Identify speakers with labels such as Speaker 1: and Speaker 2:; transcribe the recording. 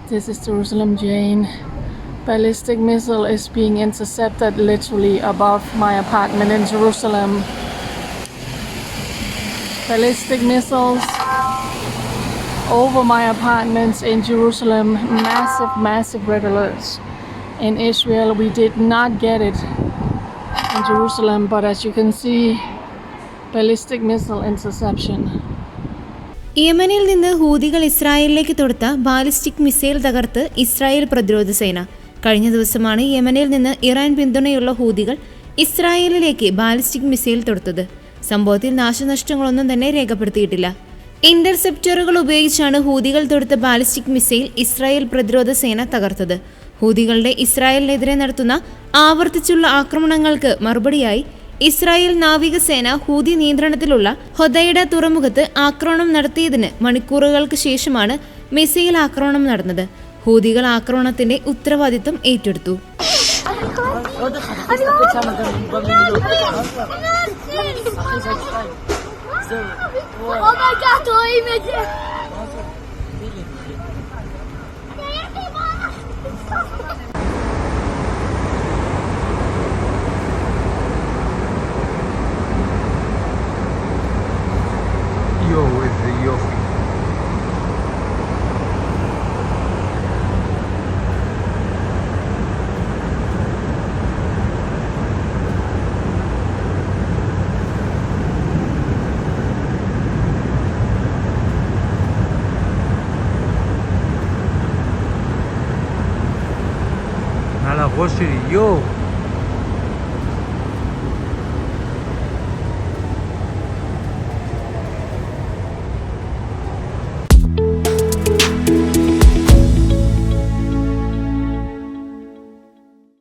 Speaker 1: This is Jerusalem Jane. Ballistic missile is being intercepted literally above my apartment in Jerusalem. Ballistic missiles over my apartments in Jerusalem. Massive red alerts. In Israel, we did not get it in Jerusalem, but as you can see, ballistic missile interception.
Speaker 2: യമനിൽ നിന്ന് ഹൂതികൾ ഇസ്രായേലിലേക്ക് തൊടുത്ത ballistic missile തകർത്ത് Israel പ്രതിരോധ സേന. കഴിഞ്ഞ ദിവസമാണ് യമനിൽ നിന്ന് ഇറാൻ പിന്തുണയുള്ള ഹൂതികൾ ഇസ്രായേലിലേക്ക് ബാലിസ്റ്റിക് മിസൈൽ തൊടുത്തത്. സംഭവത്തിൽ നാശനഷ്ടങ്ങളൊന്നും തന്നെ രേഖപ്പെടുത്തിയിട്ടില്ല. ഇന്റർസെപ്റ്ററുകൾ ഉപയോഗിച്ചാണ് ഹൂതികൾ തൊടുത്ത ബാലിസ്റ്റിക് മിസൈൽ ഇസ്രായേൽ പ്രതിരോധ സേന തകർത്തത്. ഹൂതികളുടെ ഇസ്രായേലിനെതിരെ നടത്തുന്ന ആവർത്തിച്ചുള്ള ആക്രമണങ്ങൾക്ക് മറുപടിയായി ഇസ്രായേൽ നാവികസേന ഹൂതി നിയന്ത്രണത്തിലുള്ള ഹൊദൈഡ തുറമുഖത്ത് ആക്രമണം നടത്തിയതിന് മണിക്കൂറുകൾക്ക് ശേഷമാണ് മിസൈൽ ആക്രമണം നടന്നത്. ഹൂതികൾ ആക്രമണത്തിന്റെ ഉത്തരവാദിത്തം ഏറ്റെടുത്തു.
Speaker 3: איזה יופי. על הראש שלי, יואו.